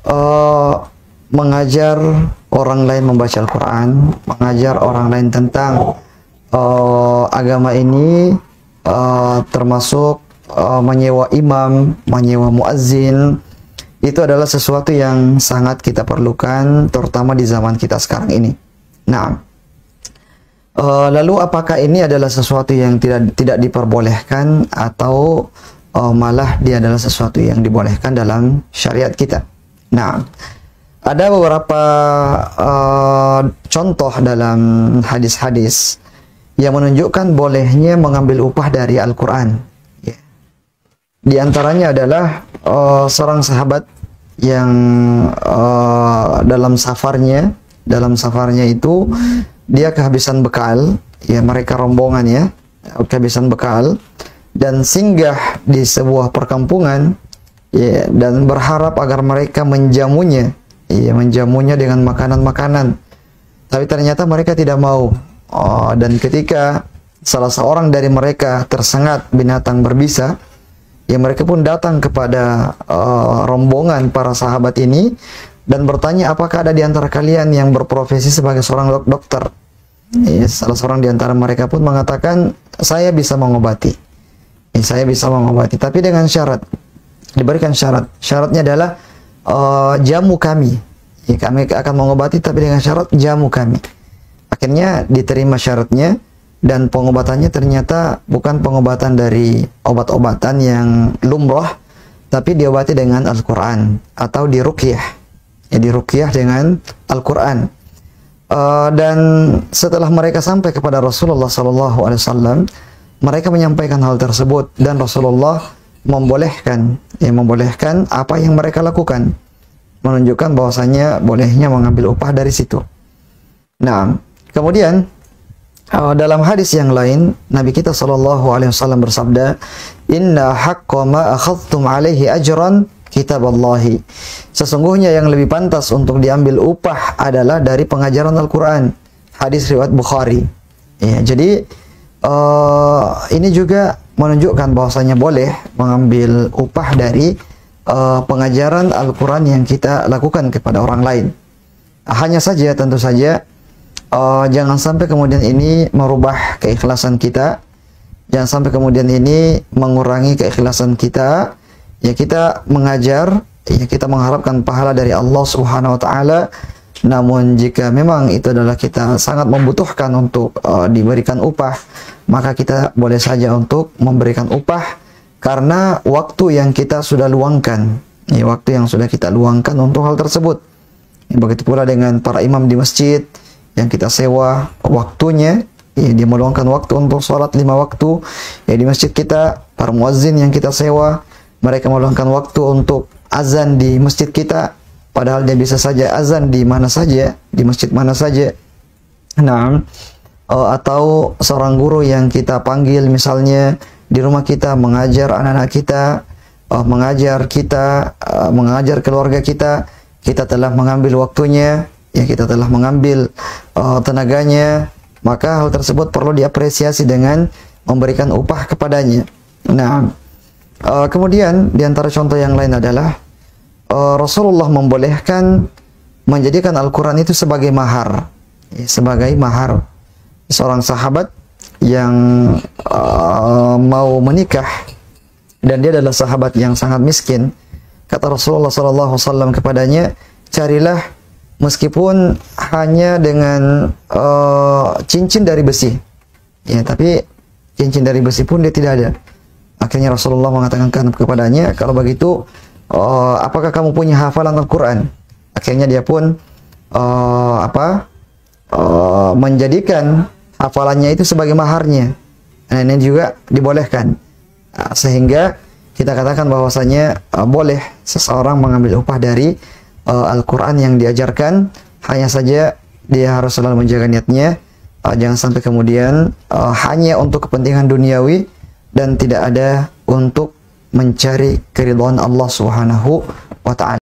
uh, mengajar orang lain membaca Al-Quran, mengajar orang lain tentang agama ini, termasuk menyewa imam, menyewa muazzin, itu adalah sesuatu yang sangat kita perlukan, terutama di zaman kita sekarang ini. Nah, lalu apakah ini adalah sesuatu yang tidak diperbolehkan atau malah dia adalah sesuatu yang dibolehkan dalam syariat kita? Nah, ada beberapa contoh dalam hadis-hadis yang menunjukkan bolehnya mengambil upah dari Al-Quran. Ya. Di antaranya adalah seorang sahabat yang dalam safarnya itu dia kehabisan bekal, ya, mereka rombongan ya, kehabisan bekal dan singgah di sebuah perkampungan, ya, dan berharap agar mereka menjamunya, ya, menjamunya dengan makanan-makanan. Tapi ternyata mereka tidak mau. Dan ketika salah seorang dari mereka tersengat binatang berbisa, ya, mereka pun datang kepada rombongan para sahabat ini dan bertanya, apakah ada di antara kalian yang berprofesi sebagai seorang dokter? Ya, salah seorang di antara mereka pun mengatakan, saya bisa mengobati. Ya, saya bisa mengobati, tapi dengan syarat. Diberikan syarat. Syaratnya adalah jamu kami. Ya, kami akan mengobati, tapi dengan syarat jamu kami. Akhirnya diterima syaratnya, dan pengobatannya ternyata bukan pengobatan dari obat-obatan yang lumrah, tapi diobati dengan Al-Quran atau diruqyah. Ya, diruqyah dengan Al-Quran. Dan setelah mereka sampai kepada Rasulullah SAW, mereka menyampaikan hal tersebut, dan Rasulullah membolehkan apa yang mereka lakukan, menunjukkan bahwasanya bolehnya mengambil upah dari situ. Nah, kemudian dalam hadis yang lain, Nabi kita SAW bersabda, Inna haqqa ma akhadtum alaihi ajran kitaballahi. Sesungguhnya yang lebih pantas untuk diambil upah adalah dari pengajaran Al-Quran. Hadis riwayat Bukhari. Ya, jadi ini juga menunjukkan bahwasanya boleh mengambil upah dari pengajaran Al-Quran yang kita lakukan kepada orang lain. Hanya saja, tentu saja, jangan sampai kemudian ini merubah keikhlasan kita, jangan sampai kemudian ini mengurangi keikhlasan kita. Ya, kita mengajar, ya, kita mengharapkan pahala dari Allah Subhanahu wa Ta'ala. Namun jika memang itu adalah kita sangat membutuhkan untuk diberikan upah, maka kita boleh saja untuk memberikan upah karena waktu yang kita sudah luangkan, ya, waktu yang sudah kita luangkan untuk hal tersebut. Ya, begitu pula dengan para imam di masjid yang kita sewa waktunya, ya, dia meluangkan waktu untuk sholat 5 waktu, ya, di masjid kita. Para muazzin yang kita sewa, mereka meluangkan waktu untuk azan di masjid kita, padahal dia bisa saja azan di mana saja, di masjid mana saja. Nah, atau seorang guru yang kita panggil misalnya di rumah kita mengajar anak-anak kita, mengajar keluarga kita, kita telah mengambil waktunya, ya, kita telah mengambil tenaganya, maka hal tersebut perlu diapresiasi dengan memberikan upah kepadanya. Nah, kemudian di antara contoh yang lain adalah Rasulullah membolehkan menjadikan Al-Quran itu sebagai mahar, ya, sebagai mahar. Seorang sahabat yang mau menikah dan dia adalah sahabat yang sangat miskin, kata Rasulullah SAW kepadanya, carilah meskipun hanya dengan cincin dari besi, ya, tapi cincin dari besi pun dia tidak ada. Akhirnya Rasulullah mengatakan kepadanya, kalau begitu apakah kamu punya hafalan Al-Quran? Akhirnya dia pun menjadikan hafalannya itu sebagai maharnya. Nah, ini juga dibolehkan. Sehingga kita katakan bahwasanya boleh seseorang mengambil upah dari Al-Quran yang diajarkan. Hanya saja dia harus selalu menjaga niatnya, jangan sampai kemudian hanya untuk kepentingan duniawi dan tidak ada untuk mencari keridhaan Allah Subhanahu wa Ta'ala.